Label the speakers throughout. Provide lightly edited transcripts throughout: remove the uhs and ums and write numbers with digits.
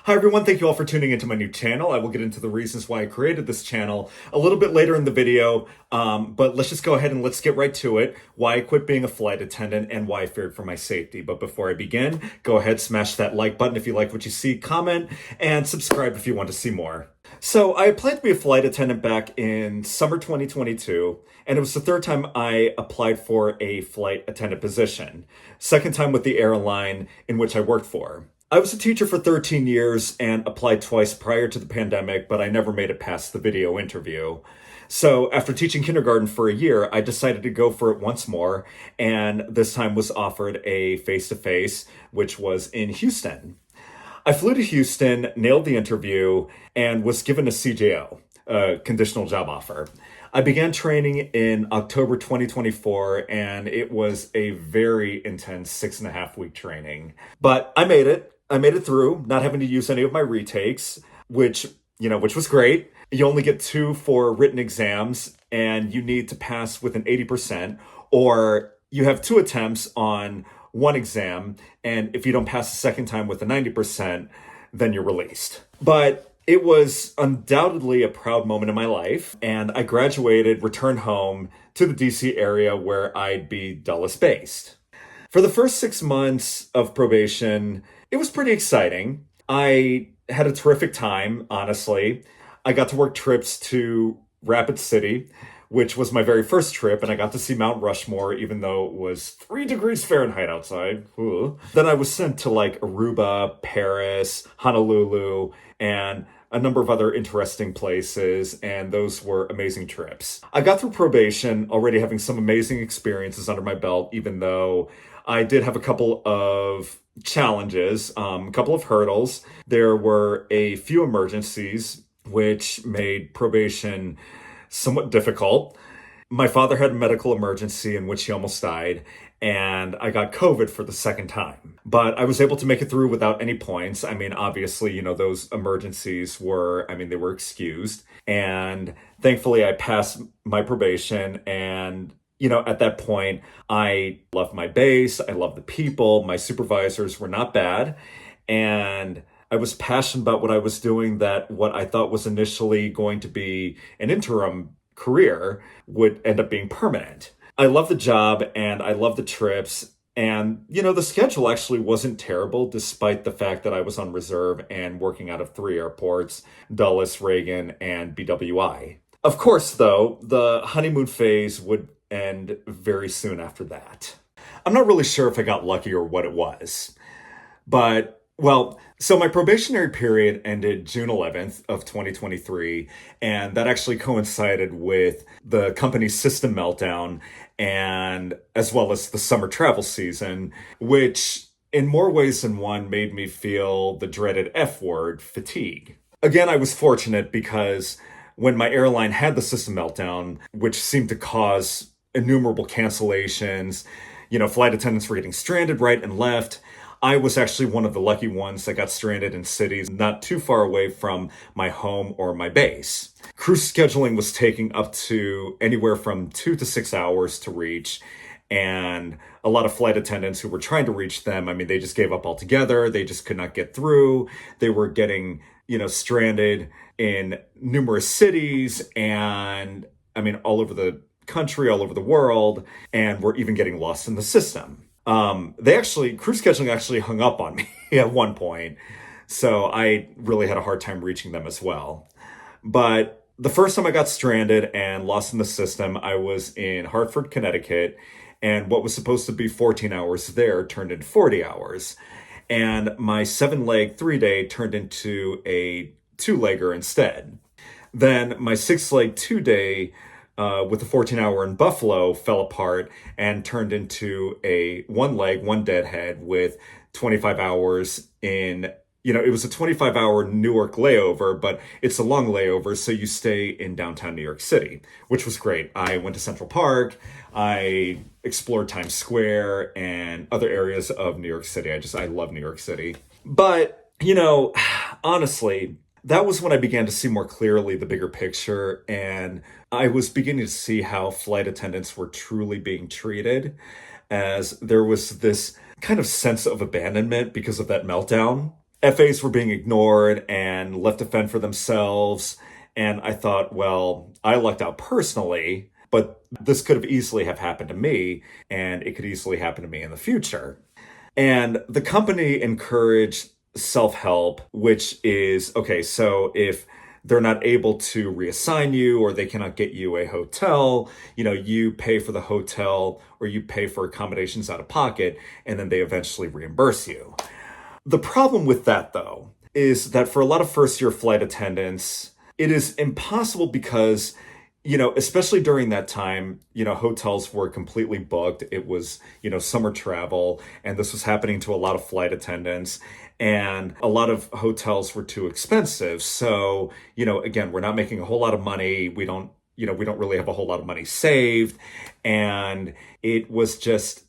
Speaker 1: Hi everyone, thank you all for tuning into my new channel. I will get into the reasons why I created this channel a little bit later in the video, but let's just go ahead and let's get right to it. Why I quit being a flight attendant and why I feared for my safety. But before I begin, go ahead, smash that like button if you like what you see, comment, and subscribe if you want to see more. So I applied to be a flight attendant back in summer 2022, and it was the third time I applied for a flight attendant position. Second time with the airline in which I worked for. I was a teacher for 13 years and applied twice prior to the pandemic, but I never made it past the video interview. So after teaching kindergarten for a year, I decided to go for it once more, and this time was offered a face-to-face, which was in Houston. I flew to Houston, nailed the interview, and was given a CJO, a conditional job offer. I began training in October 2024, and it was a very intense 6.5-week training. But I made it. I made it through, not having to use any of my retakes, which was great. You only get 2 for written exams, and you need to pass with an 80%, or you have 2 attempts on 1 exam, and if you don't pass the second time with a 90%, then you're released. But it was undoubtedly a proud moment in my life, and I graduated, returned home to the DC area where I'd be Dulles based. For the first 6 months of probation, it was pretty exciting. I had a terrific time, honestly. I got to work trips to Rapid City, which was my very first trip, and I got to see Mount Rushmore, even though it was 3 degrees Fahrenheit outside. Ooh. Then I was sent to Aruba, Paris, Honolulu, and a number of other interesting places, and those were amazing trips. I got through probation already having some amazing experiences under my belt, even though I did have a couple of challenges, a couple of hurdles. There were a few emergencies, which made probation somewhat difficult. My father had a medical emergency in which he almost died, and I got COVID for the second time. But I was able to make it through without any points. I mean, obviously, those emergencies were excused. And thankfully, I passed my probation, and at that point, I loved my base, I loved the people, my supervisors were not bad, and I was passionate about what I was doing, that what I thought was initially going to be an interim career would end up being permanent. I love the job and I love the trips, and the schedule actually wasn't terrible despite the fact that I was on reserve and working out of 3 airports, Dulles, Reagan, and BWI. Of course, though, the honeymoon phase would end very soon after that. I'm not really sure if I got lucky or what it was, but so my probationary period ended June 11th of 2023, and that actually coincided with the company's system meltdown, and as well as the summer travel season, which in more ways than one made me feel the dreaded F word, fatigue. Again, I was fortunate because when my airline had the system meltdown, which seemed to cause innumerable cancellations, flight attendants were getting stranded right and left, I was actually one of the lucky ones that got stranded in cities not too far away from my home or my base. Crew scheduling was taking up to anywhere from 2 to 6 hours to reach, and a lot of flight attendants who were trying to reach them, they just gave up altogether. They just could not get through. They were getting, stranded in numerous cities and, all over the country, all over the world, and were even getting lost in the system. Crew scheduling actually hung up on me at one point, so I really had a hard time reaching them as well. But the first time I got stranded and lost in the system, I was in Hartford, Connecticut, and what was supposed to be 14 hours there turned into 40 hours. And my 7-leg 3-day turned into a 2-legger instead. Then my 6-leg 2-day with the 14-hour in Buffalo fell apart and turned into a 1-leg, 1 deadhead with 25 hours in, it was a 25-hour Newark layover, but it's a long layover, so you stay in downtown New York City, which was great. I went to Central Park, I explored Times Square and other areas of New York City. I love New York City. But, honestly, that was when I began to see more clearly the bigger picture, and I was beginning to see how flight attendants were truly being treated, as there was this kind of sense of abandonment because of that meltdown. FAs were being ignored and left to fend for themselves. And I thought, well, I lucked out personally, but this could have easily have happened to me, and it could easily happen to me in the future. And the company encouraged self-help, which is, okay, so if they're not able to reassign you or they cannot get you a hotel, you pay for the hotel or you pay for accommodations out of pocket, and then they eventually reimburse you. The problem with that, though, is that for a lot of first-year flight attendants, it is impossible because, especially during that time, hotels were completely booked. It was, summer travel, and this was happening to a lot of flight attendants, and a lot of hotels were too expensive. So, again, we're not making a whole lot of money. We don't really have a whole lot of money saved. And it was just,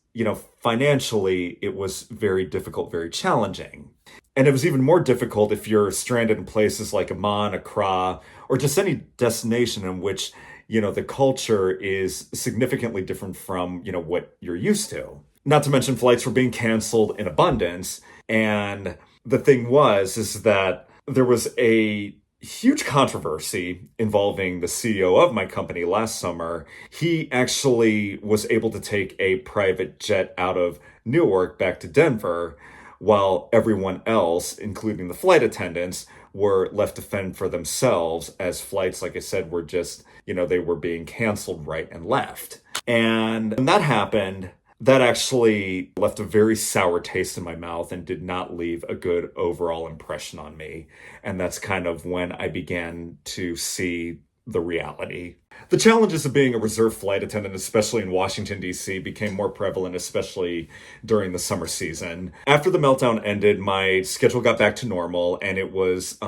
Speaker 1: financially, it was very difficult, very challenging. And it was even more difficult if you're stranded in places like Amman, Accra, or just any destination in which, the culture is significantly different from, what you're used to. Not to mention flights were being canceled in abundance. And the thing is that there was a huge controversy involving the CEO of my company last summer. He actually was able to take a private jet out of Newark back to Denver, while everyone else, including the flight attendants, were left to fend for themselves as flights, like I said, were just, they were being canceled right and left. And when that happened, that actually left a very sour taste in my mouth and did not leave a good overall impression on me. And that's kind of when I began to see the reality. The challenges of being a reserve flight attendant, especially in Washington, D.C., became more prevalent, especially during the summer season. After the meltdown ended, my schedule got back to normal, and it was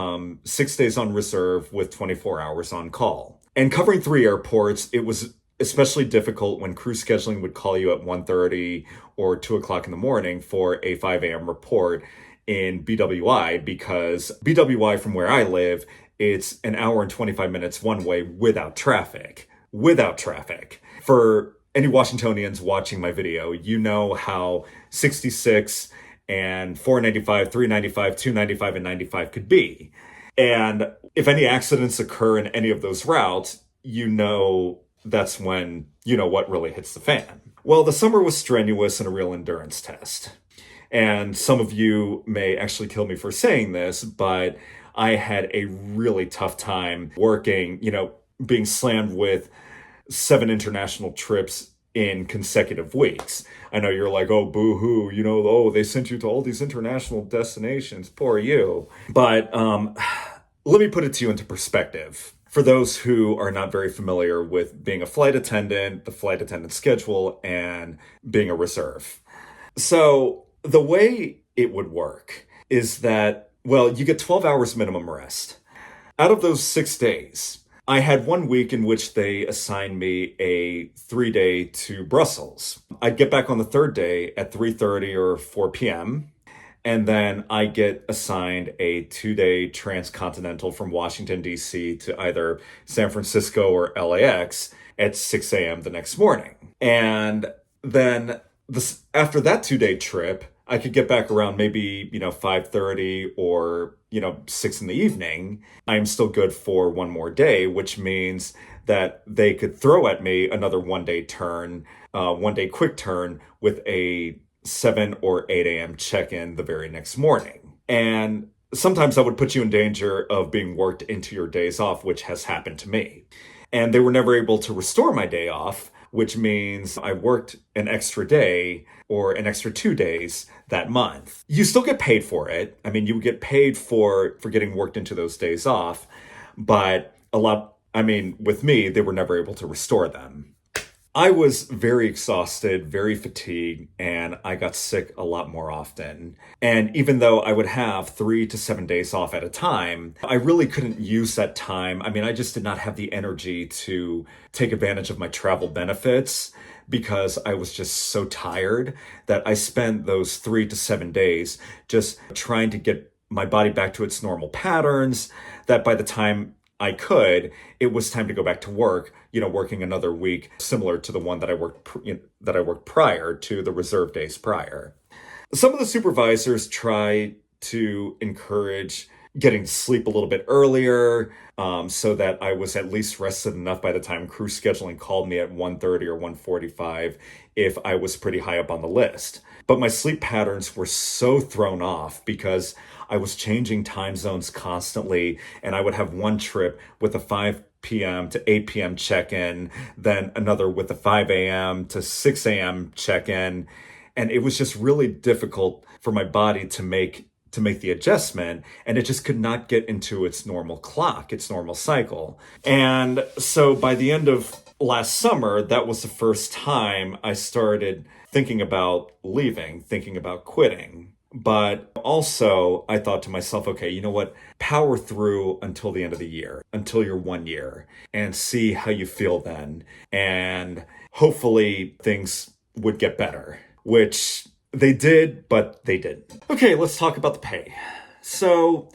Speaker 1: 6 days on reserve with 24 hours on call. And covering 3 airports, it was especially difficult when crew scheduling would call you at 1:30 or 2 o'clock in the morning for a 5 a.m. report in BWI, because BWI, from where I live, it's an hour and 25 minutes one way without traffic. Without traffic. For any Washingtonians watching my video, you know how 66 and 495, 395, 295, and 95 could be. And if any accidents occur in any of those routes, that's when, what really hits the fan. Well, the summer was strenuous and a real endurance test. And some of you may actually kill me for saying this, but I had a really tough time working, being slammed with 7 international trips in consecutive weeks. I know you're like, oh, boo-hoo, they sent you to all these international destinations. Poor you. But let me put it to you into perspective. For those who are not very familiar with being a flight attendant, the flight attendant schedule, and being a reserve. So the way it would work is that, you get 12 hours minimum rest. Out of those 6 days, I had 1 week in which they assigned me a 3-day to Brussels. I'd get back on the 3rd day at 3:30 or 4 p.m., and then I get assigned a 2-day transcontinental from Washington, D.C. to either San Francisco or LAX at 6 a.m. the next morning. And then after that 2-day trip, I could get back around maybe, 5:30 or, 6 in the evening. I'm still good for one more day, which means that they could throw at me another 1-day turn, 1-day quick turn with a 7 or 8 a.m. check-in the very next morning. And sometimes that would put you in danger of being worked into your days off, which has happened to me. And they were never able to restore my day off, which means I worked an extra day or an extra 2 days that month. You still get paid for it. I mean, you would get paid for getting worked into those days off, but with me, they were never able to restore them. I was very exhausted, very fatigued, and I got sick a lot more often. And even though I would have 3 to 7 days off at a time, I really couldn't use that time. I just did not have the energy to take advantage of my travel benefits because I was just so tired that I spent those 3 to 7 days just trying to get my body back to its normal patterns, that by the time it was time to go back to work, working another week similar to the one that I worked prior to the reserve days prior. Some of the supervisors tried to encourage getting to sleep a little bit earlier, so that I was at least rested enough by the time crew scheduling called me at 1:30 or 1:45 if I was pretty high up on the list. But my sleep patterns were so thrown off because I was changing time zones constantly, and I would have one trip with a 5 p.m. to 8 p.m. check-in, then another with a 5 a.m. to 6 a.m. check-in. And it was just really difficult for my body to make the adjustment, and it just could not get into its normal clock, its normal cycle. And so by the end of last summer, that was the first time I started thinking about leaving, thinking about quitting. But also I thought to myself, okay, you know what? Power through until the end of the year, until you're 1 year, and see how you feel then. And hopefully things would get better, which they did, but they didn't. Okay, let's talk about the pay. So,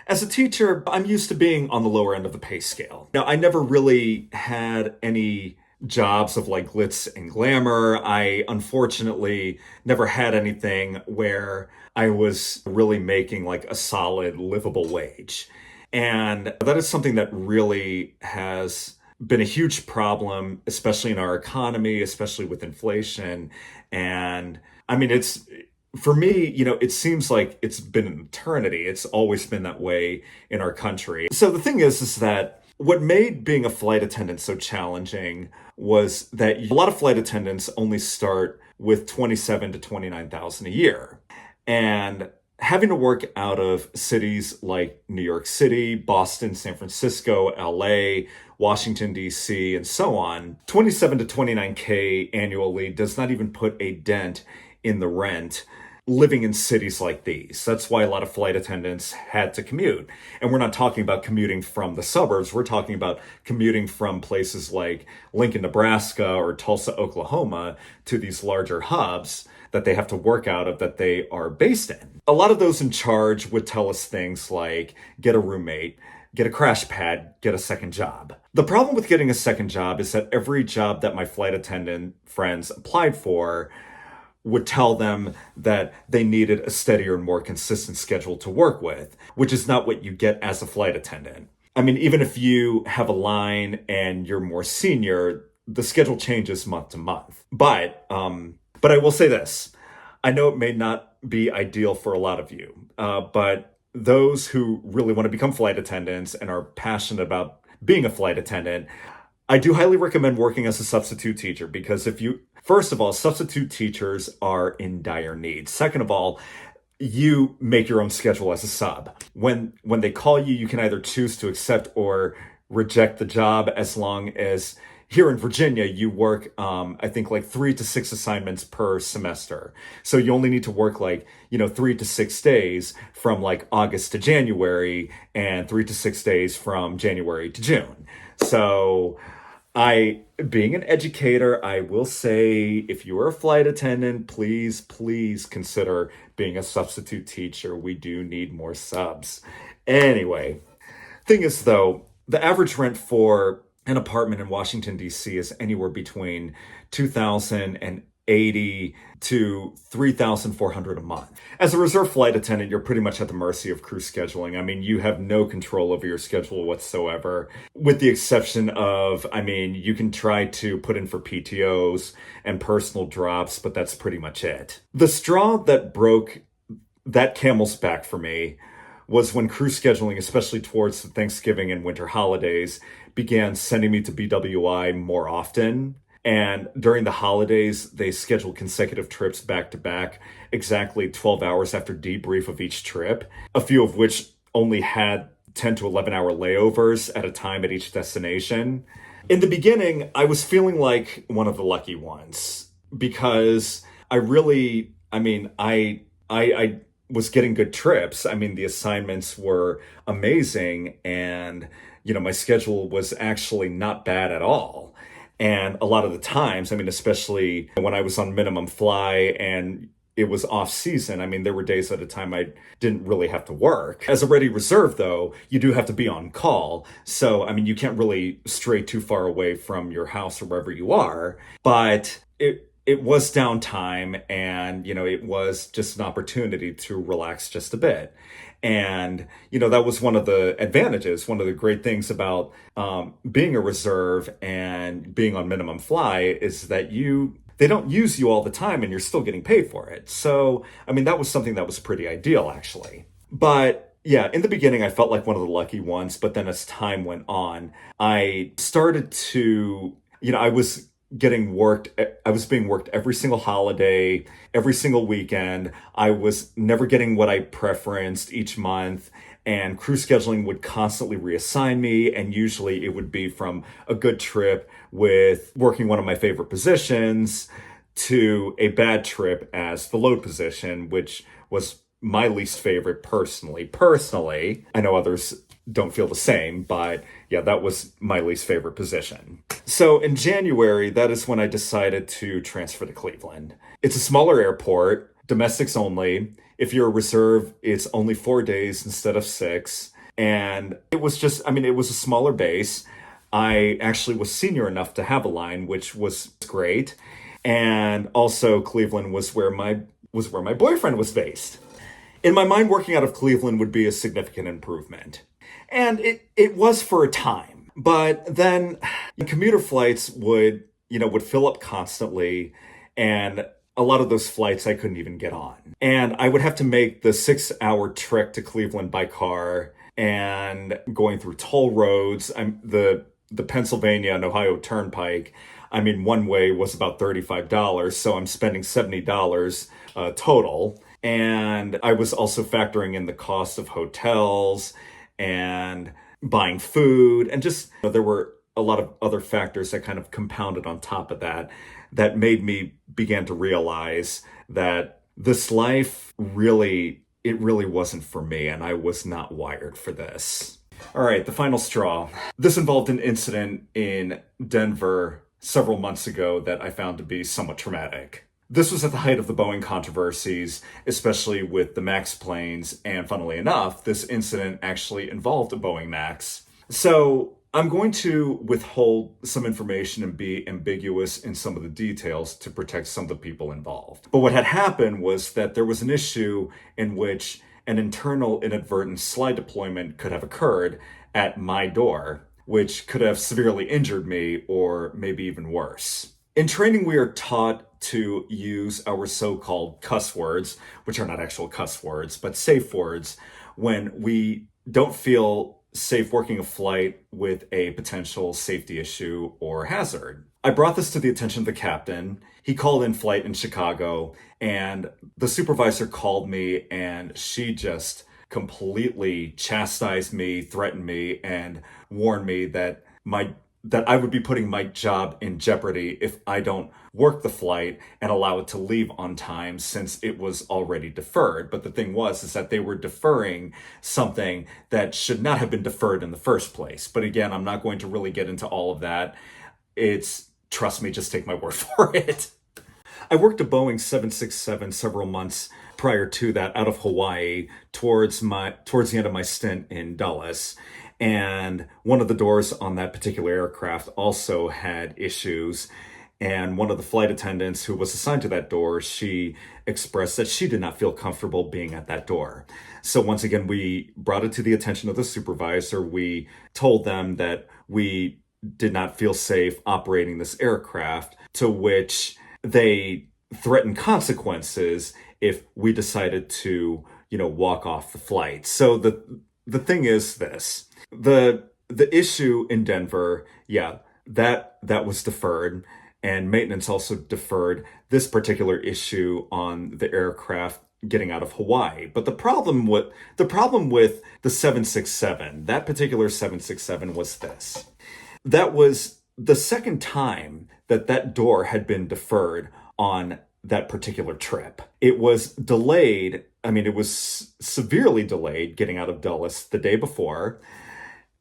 Speaker 1: as a teacher, I'm used to being on the lower end of the pay scale. Now, I never really had any jobs of like glitz and glamour. I unfortunately never had anything where I was really making like a solid livable wage. And that is something that really has been a huge problem, especially in our economy, especially with inflation. And I mean, for me, it seems like it's been an eternity. It's always been that way in our country. So the thing is that what made being a flight attendant so challenging was that a lot of flight attendants only start with 27 to 29,000 a year. And having to work out of cities like New York City, Boston, San Francisco, LA, Washington, D.C., and so on, 27 to 29K annually does not even put a dent in the rent living in cities like these. That's why a lot of flight attendants had to commute. And we're not talking about commuting from the suburbs. We're talking about commuting from places like Lincoln, Nebraska, or Tulsa, Oklahoma, to these larger hubs that they have to work out of, that they are based in. A lot of those in charge would tell us things like, get a roommate, get a crash pad, get a second job. The problem with getting a second job is that every job that my flight attendant friends applied for would tell them that they needed a steadier and more consistent schedule to work with, which is not what you get as a flight attendant. I mean, even if you have a line and you're more senior, the schedule changes month to month. But I will say this. I know it may not be ideal for a lot of you, but those who really want to become flight attendants and are passionate about being a flight attendant, I do highly recommend working as a substitute teacher, because first of all, substitute teachers are in dire need. Second of all, you make your own schedule as a sub. When they call you, you can either choose to accept or reject the job, as long as here in Virginia, you work, I think like 3 to 6 assignments per semester. So you only need to work 3 to 6 days from like August to January, and 3 to 6 days from January to June. So being an educator, I will say, if you are a flight attendant, please consider being a substitute teacher. We do need more subs. Anyway, thing is though, the average rent for an apartment in Washington, D.C. is anywhere between $2,080 to $3,400 a month. As a reserve flight attendant, you're pretty much at the mercy of crew scheduling. I mean, you have no control over your schedule whatsoever, with the exception of, you can try to put in for PTOs and personal drops, but that's pretty much it. The straw that broke that camel's back for me was when crew scheduling, especially towards the Thanksgiving and winter holidays, began sending me to BWI more often. And during the holidays, they scheduled consecutive trips back to back, exactly 12 hours after debrief of each trip, a few of which only had 10 to 11 hour layovers at a time at each destination. In the beginning, I was feeling like one of the lucky ones, because I was getting good trips. The assignments were amazing, and my schedule was actually not bad at all. And a lot of the times, especially when I was on minimum fly and it was off season, there were days at a time I didn't really have to work. As a ready reserve though, you do have to be on call. So, you can't really stray too far away from your house or wherever you are. But it was downtime, and it was just an opportunity to relax just a bit. And that was one of the advantages, one of the great things about being a reserve and being on minimum fly is that they don't use you all the time and you're still getting paid for it. So that was something that was pretty ideal, actually. But yeah, in the beginning, I felt like one of the lucky ones. But then as time went on, I started to, I was getting worked. I was being worked every single holiday, every single weekend. I was never getting what I preferenced each month. And crew scheduling would constantly reassign me. And usually it would be from a good trip with working one of my favorite positions to a bad trip as the load position, which was my least favorite personally. I know others don't feel the same, but yeah, that was my least favorite position. So in January, that is when I decided to transfer to Cleveland. It's a smaller airport, domestics only. If you're a reserve, it's only 4 days instead of 6. And it was it was a smaller base. I actually was senior enough to have a line, which was great. And also Cleveland was where my boyfriend was based. In my mind, working out of Cleveland would be a significant improvement. And it was for a time. But then commuter flights would fill up constantly. And a lot of those flights I couldn't even get on. And I would have to make the 6-hour trek to Cleveland by car and going through toll roads. The Pennsylvania and Ohio Turnpike, one way was about $35. So I'm spending $70 total. And I was also factoring in the cost of hotels and buying food. And just there were a lot of other factors that kind of compounded on top of that made me begin to realize that this life really wasn't for me, and I was not wired for this. All right, the final straw. This involved an incident in Denver several months ago that I found to be somewhat traumatic. This was at the height of the Boeing controversies, especially with the MAX planes, and funnily enough, this incident actually involved a Boeing MAX. So I'm going to withhold some information and be ambiguous in some of the details to protect some of the people involved. But what had happened was that there was an issue in which an internal inadvertent slide deployment could have occurred at my door, which could have severely injured me or maybe even worse. In training, we are taught to use our so-called cuss words, which are not actual cuss words, but safe words, when we don't feel safe working a flight with a potential safety issue or hazard. I brought this to the attention of the captain. He called in flight in Chicago, and the supervisor called me, and she just completely chastised me, threatened me, and warned me that I would be putting my job in jeopardy if I don't work the flight and allow it to leave on time, since it was already deferred. But the thing is that they were deferring something that should not have been deferred in the first place. But again, I'm not going to really get into all of that. Trust me, just take my word for it. I worked a Boeing 767 several months prior to that out of Hawaii towards the end of my stint in Dulles. And one of the doors on that particular aircraft also had issues. And one of the flight attendants who was assigned to that door, she expressed that she did not feel comfortable being at that door. So once again, we brought it to the attention of the supervisor. We told them that we did not feel safe operating this aircraft, to which they threatened consequences if we decided to, walk off the flight. So the thing is this. The issue in Denver, that was deferred, and maintenance also deferred this particular issue on the aircraft getting out of Hawaii. But the problem with the 767, that particular 767, was this. That was the second time that door had been deferred on that particular trip. It was delayed. It was severely delayed getting out of Dulles the day before,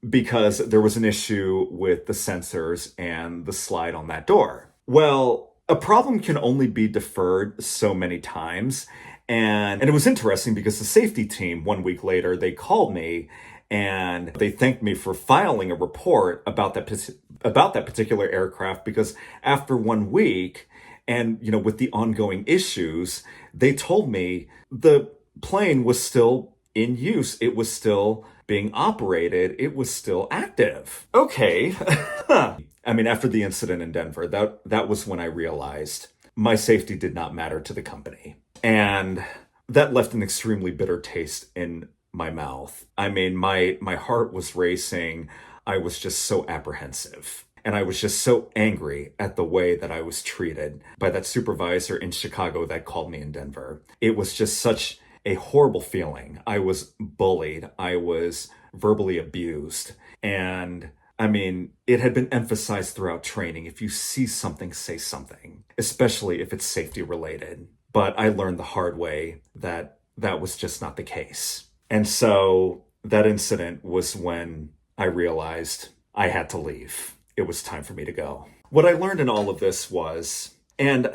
Speaker 1: because there was an issue with the sensors and the slide on that door. Well, a problem can only be deferred so many times. And it was interesting because the safety team, 1 week later, they called me and they thanked me for filing a report about that particular aircraft, because after 1 week, And, with the ongoing issues, they told me the plane was still in use. It was still being operated. It was still active. Okay. I mean, after the incident in Denver, that was when I realized my safety did not matter to the company. And that left an extremely bitter taste in my mouth. I mean, my heart was racing. I was just so apprehensive. And I was just so angry at the way that I was treated by that supervisor in Chicago that called me in Denver. It was just such a horrible feeling. I was bullied. I was verbally abused. And I mean, it had been emphasized throughout training. If you see something, say something, especially if it's safety related. But I learned the hard way that that was just not the case. And so that incident was when I realized I had to leave. It was time for me to go. What I learned in all of this was, and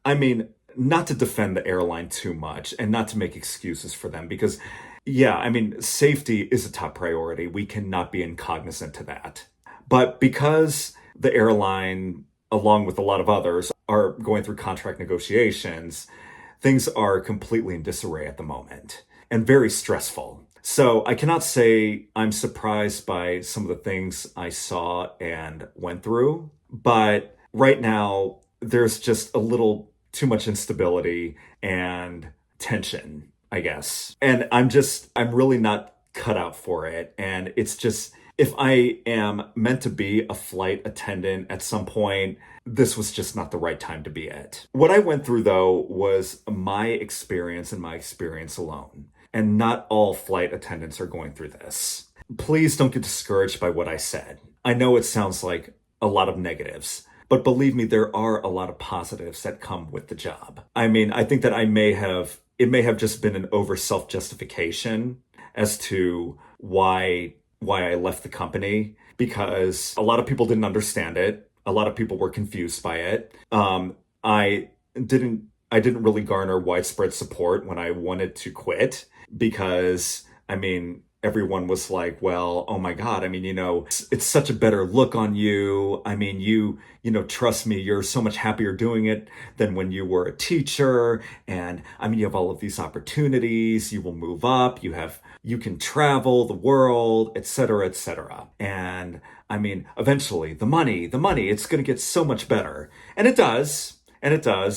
Speaker 1: I mean, not to defend the airline too much and not to make excuses for them, because yeah, I mean, safety is a top priority. We cannot be incognizant to that. But because the airline, along with a lot of others, are going through contract negotiations, things are completely in disarray at the moment and very stressful. So I cannot say I'm surprised by some of the things I saw and went through, but right now there's just a little too much instability and tension, I guess. And I'm really not cut out for it. And it's just, if I am meant to be a flight attendant at some point, this was just not the right time to be it. What I went through, though, was my experience and my experience alone. And not all flight attendants are going through this. Please don't get discouraged by what I said. I know it sounds like a lot of negatives, but believe me, there are a lot of positives that come with the job. I mean, I think that it may have just been an over self-justification as to why I left the company, because a lot of people didn't understand it. A lot of people were confused by it. I didn't really garner widespread support when I wanted to quit, because, I mean, everyone was like, well, oh my God, I mean, it's such a better look on you. I mean, trust me, you're so much happier doing it than when you were a teacher. And I mean, you have all of these opportunities, you will move up, you can travel the world, et cetera, et cetera. And I mean, eventually the money, it's going to get so much better. And it does.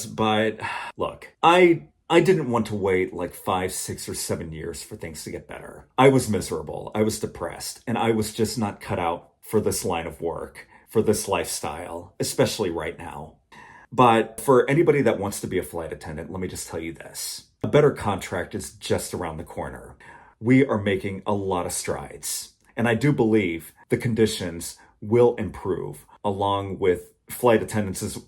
Speaker 1: But look, I didn't want to wait like 5, 6, or 7 years for things to get better. I was miserable. I was depressed, and I was just not cut out for this line of work, for this lifestyle, especially right now. But for anybody that wants to be a flight attendant, let me just tell you this. A better contract is just around the corner. We are making a lot of strides, and I do believe the conditions will improve along with flight attendants'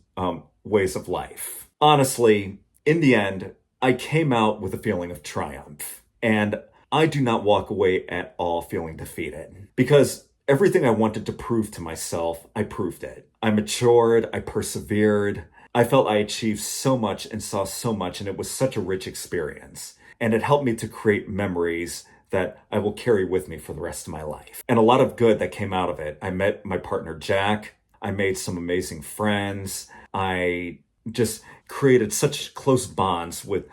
Speaker 1: ways of life. Honestly, in the end, I came out with a feeling of triumph, and I do not walk away at all feeling defeated, because everything I wanted to prove to myself, I proved it. I matured, I persevered. I felt I achieved so much and saw so much, and it was such a rich experience. And it helped me to create memories that I will carry with me for the rest of my life. And a lot of good that came out of it. I met my partner, Jack. I made some amazing friends. I just created such close bonds with,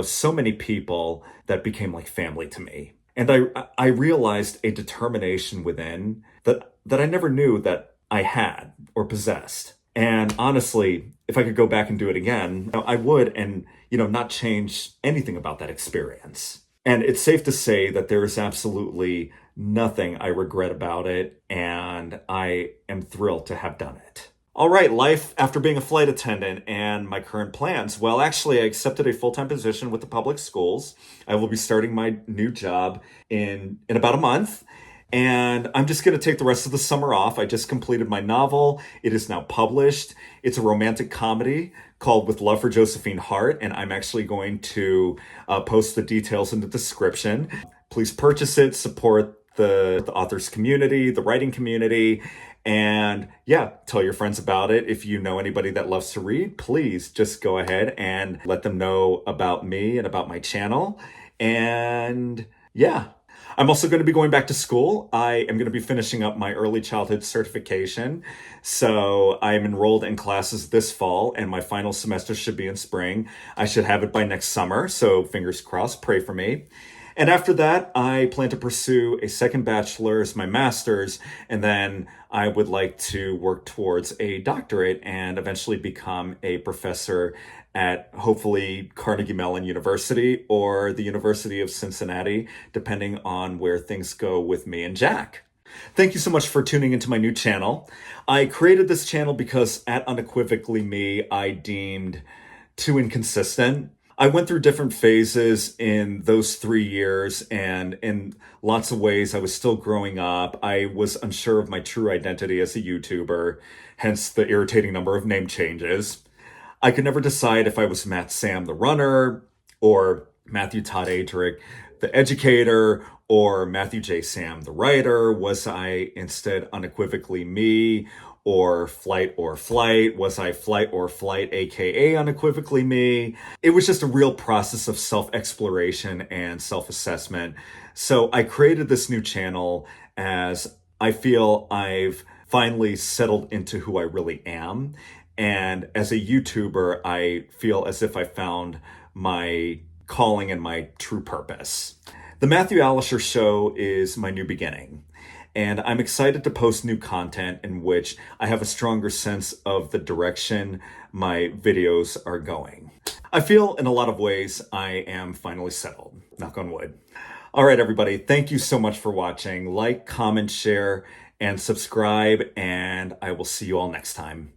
Speaker 1: so many people that became like family to me. And I realized a determination within that I never knew that I had or possessed. And honestly, if I could go back and do it again, I would, and, not change anything about that experience. And it's safe to say that there is absolutely nothing I regret about it, and I am thrilled to have done it. All right, life after being a flight attendant and my current plans. Well, actually, I accepted a full-time position with the public schools. I will be starting my new job in about a month. And I'm just going to take the rest of the summer off. I just completed my novel. It is now published. It's a romantic comedy called With Love for Josephine Hart. And I'm actually going to post the details in the description. Please purchase it, support the author's community, the writing community. And yeah, tell your friends about it. If you know anybody that loves to read, please just go ahead and let them know about me and about my channel. And yeah. I'm also going to be going back to school. I am going to be finishing up my early childhood certification. So I am enrolled in classes this fall, and my final semester should be in spring. I should have it by next summer. So fingers crossed, pray for me. And after that, I plan to pursue a second bachelor's, my master's, and then I would like to work towards a doctorate and eventually become a professor at hopefully Carnegie Mellon University or the University of Cincinnati, depending on where things go with me and Jack. Thank you so much for tuning into my new channel. I created this channel because at Unequivocally Me, I deemed too inconsistent. I went through different phases in those 3 years, and in lots of ways, I was still growing up. I was unsure of my true identity as a YouTuber, hence the irritating number of name changes. I could never decide if I was Matt Sam the runner, or Matthew Todd Adric the educator, or Matthew J. Sam the writer. Was I instead unequivocally me, or Flight or Flight? Was I Flight or Flight, aka unequivocally me? It was just a real process of self-exploration and self-assessment. So I created this new channel as I feel I've finally settled into who I really am. And as a YouTuber, I feel as if I found my calling and my true purpose. The Matthew Alisher Show is my new beginning, and I'm excited to post new content in which I have a stronger sense of the direction my videos are going. I feel in a lot of ways I am finally settled, knock on wood. All right, everybody, thank you so much for watching. Like, comment, share, and subscribe, and I will see you all next time.